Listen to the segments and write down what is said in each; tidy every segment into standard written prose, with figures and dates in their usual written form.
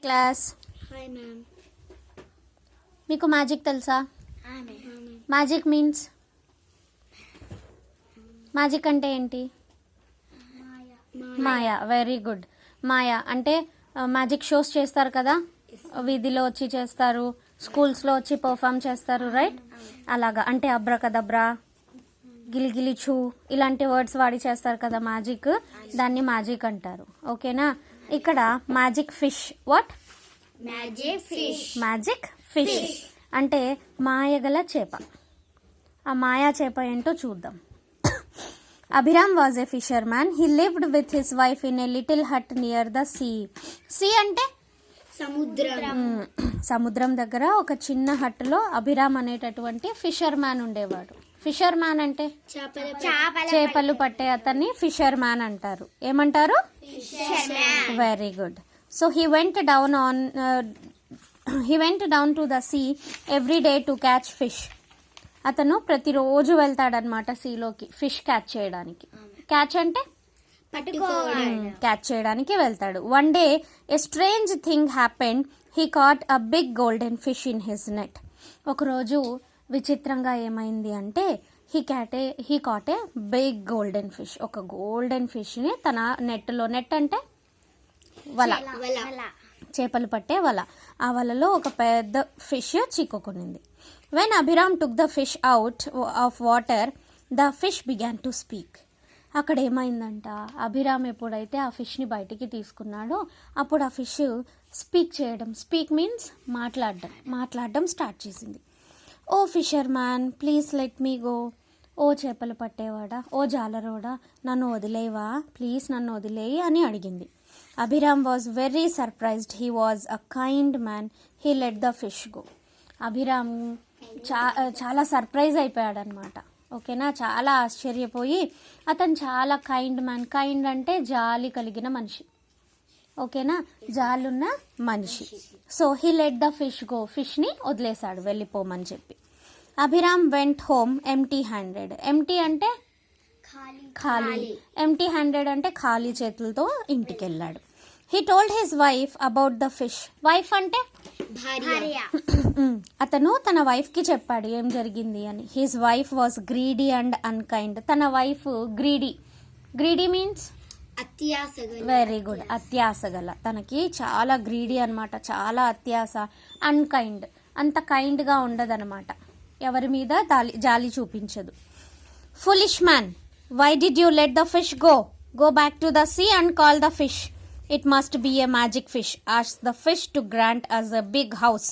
Class. Hi ma'am. మీకు magic తెలుసా? Magic means magic అంటే ఏంటి? మాయా. Very good. మాయా అంటే మ్యాజిక్ షోస్ చేస్తారు కదా, వీధిలో వచ్చి చేస్తారు, స్కూల్స్లో వచ్చి పర్ఫామ్ చేస్తారు, రైట్? అలాగా అంటే అబ్రకదబ్రా, గిలిగిలిచు ఇలాంటి వర్డ్స్ వాడి చేస్తారు కదా మ్యాజిక్, దాన్ని మ్యాజిక్ అంటారు. ఓకేనా? ఇక్కడ magic fish. What? Magic fish అంటే మాయగల చేప. ఆ మాయా చేప ఏంటో చూద్దాం. Abhiram was a fisherman. He lived with his wife in a little hut near the sea. Sea అంటే సముద్రం దగ్గర ఒక చిన్న హట్లో అభిరామ్ అనేటటువంటి ఫిషర్ మ్యాన్ ఉండేవాడు. ఫిషర్ మ్యాన్ అంటే చేపలు పట్టే అతన్ని ఫిషర్ మ్యాన్ అంటారు. ఏమంటారు? Very good. So he went down to the sea every day to catch fish. అతను ప్రతిరోజు వెళ్తాడనమాట సీలోకి ఫిష్ క్యాచ్ చేయడానికి. క్యాచ్ అంటే క్యాచ్ చేయడానికి వెళ్తాడు. One day a strange thing happened. He caught a big golden fish in his net. ఒకరోజు విచిత్రంగా ఏమైంది అంటే he caught a big golden fish. ఒక గోల్డెన్ ఫిష్ని తన నెట్లో, నెట్ అంటే వల, చేపలు పట్టే వల, ఆ వలలో ఒక పెద్ద ఫిష్ చిక్కుకునింది. When Abhiram took the fish out of water the fish began to speak. అక్కడ ఏమైందంట, అభిరామ్ ఎప్పుడైతే ఆ ఫిష్ని బయటికి తీసుకున్నాడో అప్పుడు ఆ ఫిష్ స్పీక్ మీన్స్ మాట్లాడడం స్టార్ట్ చేసింది. O fisherman, please let me go. ఓ చేపలు పట్టేవాడా, ఓ జాలరోడా, నన్ను వదిలేవా, ప్లీజ్ నన్ను వదిలేయి అని అడిగింది. Abhiram was very surprised. He was a kind man. He let the fish go. Abhiram చాలా సర్ప్రైజ్ అయిపోయాడు అనమాట. ఓకేనా? చాలా ఆశ్చర్యపోయి అతను చాలా కైండ్ మ్యాన్. కైండ్ అంటే జాలి కలిగిన మనిషి. ఓకేనా? జాలున్న మనిషి. So he let the fish go. ఫిష్ని వదిలేశాడు వెళ్ళిపోమని చెప్పి. Abhiram went home empty handed. Empty అంటే ఖాళీ. ఎంటీ హ్యాండెడ్ అంటే ఖాళీ చేతులతో ఇంటికి వెళ్ళాడు. He told his wife about the fish. Wife అంటే అతను తన వైఫ్కి చెప్పాడు ఏం జరిగింది అని. His wife was greedy and unkind. తన wife greedy means very good, అత్యాసగల. తనకి చాలా గ్రీడీ అనమాట, చాలా అత్యాస. అన్కైండ్, అంత కైండ్గా ఉండదనమాట, ఎవరి మీద జాలి చూపించదు. Foolish man, why did you let the fish go? Go back to the sea and call the fish. It must be a magic fish. Ask the fish to grant us a big house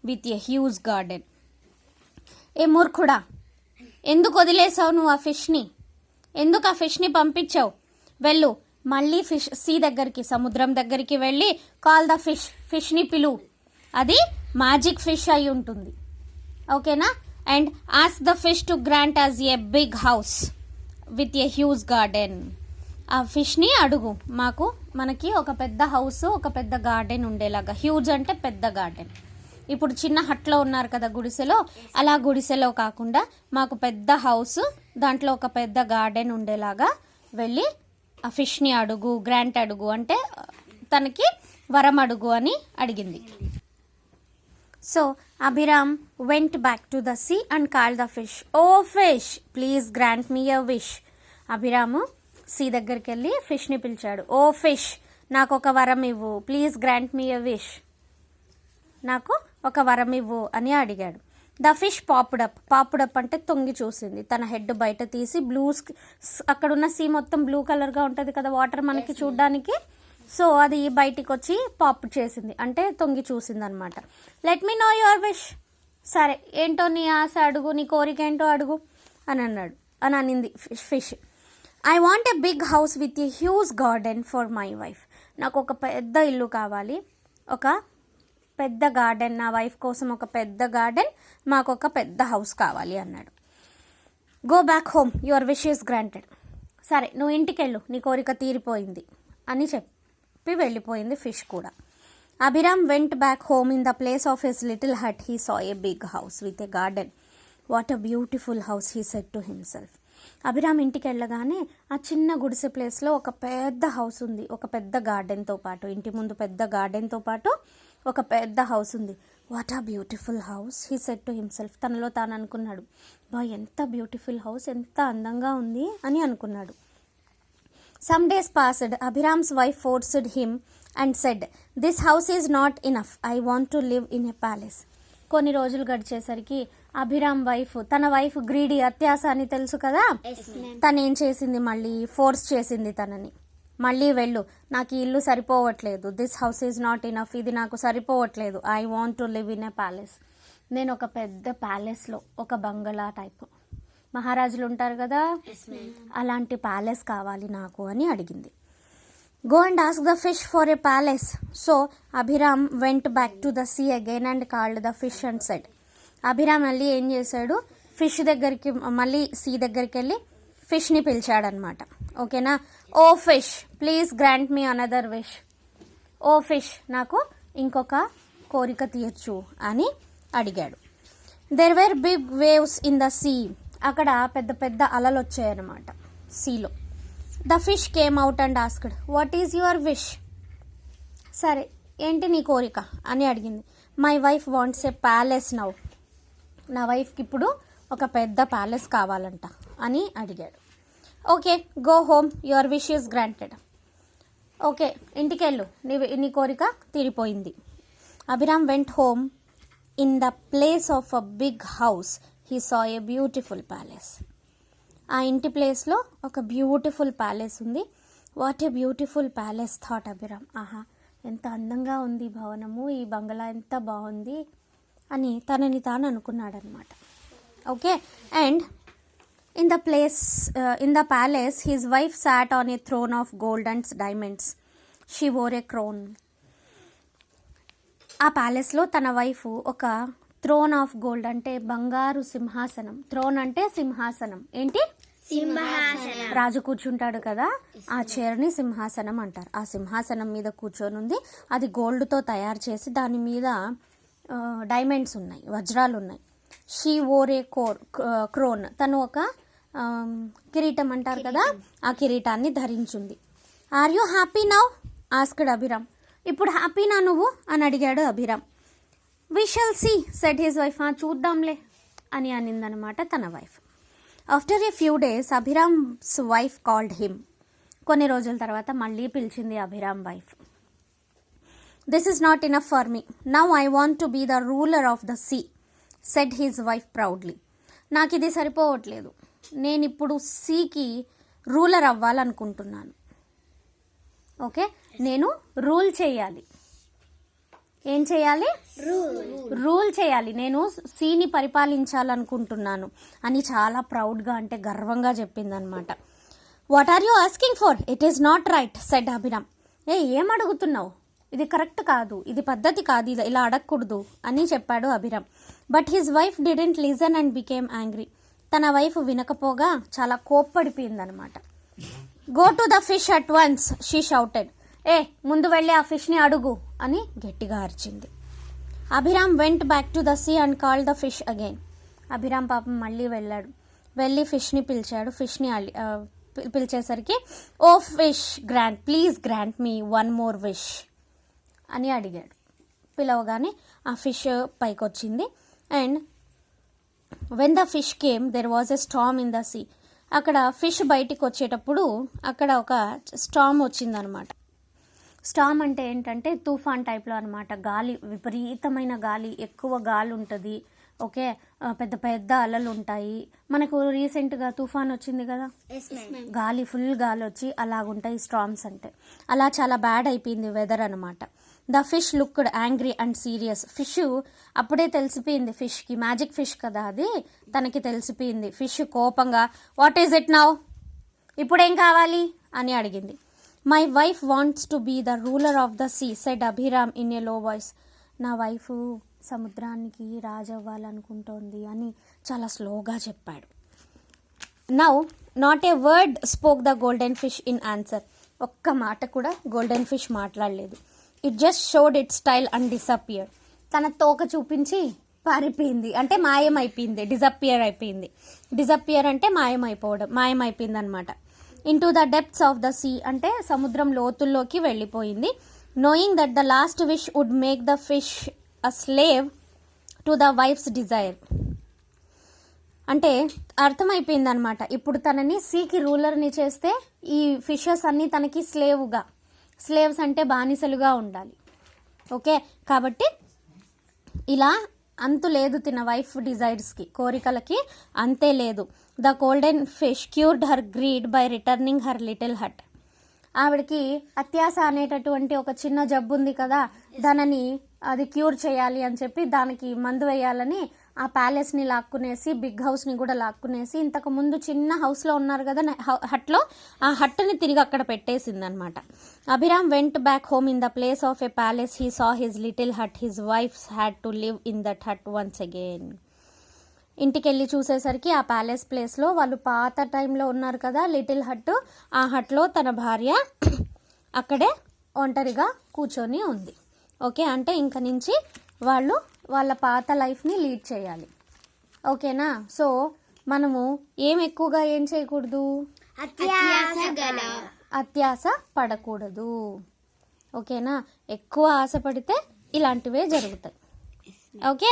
with a huge garden. ఏ మూర్ఖుడా, ఎందుకు వదిలేసావు నువ్వు ఆ ఫిష్ని? ఎందుకు ఆ ఫిష్ని పంపించావు? వెళ్ళు, మళ్ళీ see దగ్గరికి, సముద్రం దగ్గరికి వెళ్ళి కాల్ ద ఫిష్ని పిలువు. అది మ్యాజిక్ ఫిష్ అయి ఉంటుంది. ఓకేనా? And ask the fish to grant us a big house with a huge garden. ఆ ఫిష్ని అడుగు, మనకి ఒక పెద్ద హౌస్, ఒక పెద్ద గార్డెన్ ఉండేలాగా. హ్యూజ్ అంటే పెద్ద గార్డెన్. ఇప్పుడు చిన్న హట్లో ఉన్నారు కదా గుడిసెలో, అలా గుడిసెలో కాకుండా మాకు పెద్ద హౌస్, దాంట్లో ఒక పెద్ద గార్డెన్ ఉండేలాగా వెళ్ళి ఆ ఫిష్ని అడుగు. గ్రాంట్ అడుగు అంటే తనకి వరం అడుగు అని అడిగింది. So Abhiram went back to the sea and called the fish. Oh fish, please grant me a wish. Abhiram sea దగ్గరికి వెళ్ళి ఫిష్ని పిలిచాడు. ఓ ఫిష్, నాకు ఒక వరం ఇవ్వు. Please grant me a wish. నాకు ఒక వరం ఇవ్వు అని అడిగాడు. ద ఫిష్ పాపుడప్ అంటే తొంగి చూసింది. తన హెడ్ బయట తీసి అక్కడున్న సీ మొత్తం బ్లూ కలర్గా ఉంటుంది కదా వాటర్ మనకి చూడడానికి. సో అది బయటికి వచ్చి పాప్ చేసింది, అంటే తొంగి చూసింది అనమాట. Let me know your wish. సరే, ఏంటో నీ ఆశ అడుగు, నీ కోరిక ఏంటో అడుగు అని అనింది fish. I want a big house with a huge garden for my wife. నాకు ఒక పెద్ద ఇల్లు కావాలి, ఒక పెద్ద గార్డెన్, నా వైఫ్ కోసం ఒక పెద్ద గార్డెన్, మాకు ఒక పెద్ద హౌస్ కావాలి అన్నాడు. Go back home, your wish is granted. సరే, నువ్వు ఇంటికి వెళ్ళు, నీ కోరిక తీరిపోయింది అని చెప్పి వెళ్ళిపోయింది ఫిష్ కూడా. Abhiram went back home. In the place of his little hut he saw a big house with a garden. What a beautiful house, he said to himself. Abhiram ఇంటికి వెళ్ళగానే ఆ చిన్న గుడిసె ప్లేస్లో ఒక పెద్ద హౌస్ ఉంది, ఒక పెద్ద గార్డెన్తో పాటు, ఇంటి ముందు పెద్ద గార్డెన్తో పాటు ఒక పెద్ద హౌస్ ఉంది. వాట్ ఆ beautiful house, he said to himself. తనలో తాను అనుకున్నాడు, బా ఎంత బ్యూటిఫుల్ హౌస్, ఎంత అందంగా ఉంది అని అనుకున్నాడు. Some days passed. Abhiram's wife forced him and said, this house is not enough, I want to live in a palace. కొన్ని రోజులు గడిచేసరికి అభిరామ్ వైఫ్, తన వైఫ్ గ్రీడీ, అత్యాస అని తెలుసు కదా, తను ఏం చేసింది, మళ్ళీ ఫోర్స్ చేసింది తనని, మళ్ళీ వెళ్ళు, నాకు ఈ ఇల్లు సరిపోవట్లేదు, this house is not enough, ఇది నాకు సరిపోవట్లేదు, I want to live in a palace, నేను ఒక పెద్ద ప్యాలెస్లో, ఒక బంగళా టైప్, మహారాజులు ఉంటారు కదా అలాంటి ప్యాలెస్ కావాలి నాకు అని అడిగింది. Go and ask the fish for a palace. So Abhiram went back to the sea again and called the fish and said. Abhiram మళ్ళీ ఏం చేశాడు, ఫిష్ దగ్గరికి, మళ్ళీ సీ దగ్గరికి వెళ్ళి ఫిష్ని పిలిచాడనమాట. ఓకేనా, O fish please grant me another wish, O fish నాకు ఇంకొక కోరిక తీర్చు అని అడిగాడు. There were big waves in the sea. అక్కడ పెద్ద పెద్ద అలలు వచ్చాయన్నమాట సీలో. The fish came out and asked, what is your wish. సరే ఏంటి నీ కోరిక అని అడిగింది. My wife wants a palace now, నా వైఫ్కి ఇప్పుడు ఒక పెద్ద ప్యాలెస్ కావాలంట అని అడిగాడు. Okay go home, your wish is granted. Okay ఇంటికి వెళ్ళు, నీ కోరిక తీరిపోయింది. Abhiram went home. In the place of a big house he saw a beautiful palace. ఆ ఇంటి ప్లేస్లో ఒక బ్యూటిఫుల్ ప్యాలెస్ ఉంది. What a beautiful palace thought Abhiram. ఆహా ఎంత అందంగా ఉంది భవనము, ఈ బంగ్లా ఎంత బాగుంది అని తనని తాను అనుకున్నాడనమాట. Okay, and in the palace his wife sat on a throne of gold and diamonds, she wore a crown. ఆ ప్యాలెస్లో తన వైఫ్ ఒక థ్రోన్ ఆఫ్ గోల్డ్ అంటే బంగారు సింహాసనం, థ్రోన్ అంటే సింహాసనం, ఏంటి సింహాసనం, రాజు కూర్చుంటాడు కదా ఆ చైర్ని సింహాసనం అంటారు. ఆ సింహాసనం మీద కూర్చొని ఉంది, అది గోల్డ్తో తయారు చేసి దాని మీద డైమండ్స్ ఉన్నాయి, వజ్రాలు ఉన్నాయి. షీ వోర్ ఏ క్రోన్, తను ఒక కిరీటం అంటారు కదా ఆ కిరీటాన్ని ధరించుంది. Are you happy now asked Abhiram. ఇప్పుడు హ్యాపీనా నువ్వు అని అడిగాడు Abhiram. We shall see said his wife. చూద్దాంలే అని అనిందనమాట తన wife. After a few days Abhiram's wife called him. కొన్ని రోజుల తర్వాత మళ్ళీ పిలిచింది Abhiram wife. This is not enough for me, now I want to be the ruler of the sea said his wife proudly. నాకు ఇది సరిపోవట్లేదు, నేను ఇప్పుడు సీకి రూలర్ అవ్వాలనుకుంటున్నాను. ఓకే, నేను రూల్ చేయాలి. ఏం చేయాలి, రూల్ చేయాలి, నేను సీని పరిపాలించాలనుకుంటున్నాను అని చాలా ప్రౌడ్గా అంటే గర్వంగా చెప్పిందనమాట. What are you asking for, it is not right said Abhiram. ఏం అడుగుతున్నావు, ఇది కరెక్ట్ కాదు, ఇది పద్ధతి కాదు, ఇలా అడగకూడదు అని చెప్పాడు Abhiram. But his wife didn't listen and became angry. తన వైఫ్ వినకపోగా చాలా కోప్పడిపోయిందనమాట. Go to the fish at once she shouted. ముందు వెళ్ళి ఆ ఫిష్ని అడుగు అని గట్టిగా అరిచింది. Abhiram went back to the sea and call the fish again. Abhiram పాపం మళ్ళీ వెళ్ళాడు, వెళ్ళి ఫిష్ని పిలిచాడు. ఫిష్ని పిలిచేసరికి, O fish grant please grant me one more wish అని అడిగాడు. పిలవగానే ఆ ఫిష్ పైకి వచ్చింది. And when the fish came there was a storm in the sea. అక్కడ ఫిష్ బయటికి వచ్చేటప్పుడు అక్కడ ఒక స్టార్మ్ వచ్చిందనమాట. స్టార్మ్ అంటే ఏంటంటే తుఫాన్ టైప్లో అనమాట. గాలి, విపరీతమైన గాలి, ఎక్కువ గాలి ఉంటుంది. ఓకే, పెద్ద పెద్ద అలలు ఉంటాయి. మనకు రీసెంట్గా తుఫాన్ వచ్చింది కదా, గాలి, ఫుల్ గాలి వచ్చి అలాగుంటాయి స్టార్మ్స్ అంటే. అలా చాలా బ్యాడ్ అయిపోయింది వెదర్ అనమాట. The fish looked angry and serious. Fish అప్పుడే తెలిసిపోయింది, ఫిష్కి మ్యాజిక్ ఫిష్ కదా అది, తనకి తెలిసిపోయింది. ఫిష్ కోపంగా, వాట్ ఈజ్ ఇట్ నౌ, ఇప్పుడేం కావాలి అని అడిగింది. My wife wants to be the ruler of the sea said Abhiram in a low voice. నా వైఫ్ సముద్రానికి రాజు అవ్వాలనుకుంటోంది అని చాలా స్లోగా చెప్పాడు. Now not a word spoke the golden fish in answer. ఒక్క మాట కూడా గోల్డెన్ ఫిష్ మాట్లాడలేదు. It just showed it style and disappeared. తన తోక చూపించి పారిపోయింది అంటే మాయమైపోయింది, డిజపియర్ అయిపోయింది. డిజపియర్ అంటే మాయమైపోవడం, మాయమైపోయింది అనమాట. Into the depths of the sea అంటే సముద్రం లోతుల్లోకి వెళ్ళిపోయింది. Knowing that the last wish would make the fish a slave to the wife's desire అంటే అర్థమైపోయింది అనమాట. ఇప్పుడు తనని సీకి రూలర్ని చేస్తే ఈ ఫిషెస్ అన్నీ తనకి స్లేవ్స్ అంటే బానిసలుగా ఉండాలి. ఓకే, కాబట్టి ఇలా అంతు లేదు తిన వైఫ్ డిజైర్స్కి, కోరికలకి అంతే లేదు. The golden fish cured her greed by returning her little hut. ఆవిడకి అత్యాస అనేటటువంటి ఒక చిన్న జబ్బు ఉంది కదా, దానిని అది క్యూర్ చేయాలి అని చెప్పి దానికి మందు వేయాలని ఆ ప్యాలెస్ని లాక్కునేసి, బిగ్ హౌస్ని కూడా లాక్కునేసి, ఇంతకు ముందు చిన్న హౌస్లో ఉన్నారు కదా హట్లో, ఆ హట్ని తిరిగి అక్కడ పెట్టేసింది అనమాట. Abhiram went back home in the place of a palace. He saw his little hut. His wife had to live in that hut once again. ఇంటికి వెళ్ళి చూసేసరికి ఆ ప్యాలెస్ ప్లేస్లో వాళ్ళు పాత టైంలో ఉన్నారు కదా లిటిల్ హట్, ఆ హట్లో తన భార్య అక్కడే ఒంటరిగా కూర్చొని ఉంది. ఓకే, అంటే ఇంక నుంచి వాళ్ళు వాళ్ళ పాత లైఫ్ని లీడ్ చేయాలి. ఓకేనా? సో మనము ఎక్కువగా ఏం చేయకూడదు, అత్యాస పడకూడదు. ఓకేనా? ఎక్కువ ఆశ పడితే ఇలాంటివే జరుగుతాయి. ఓకే.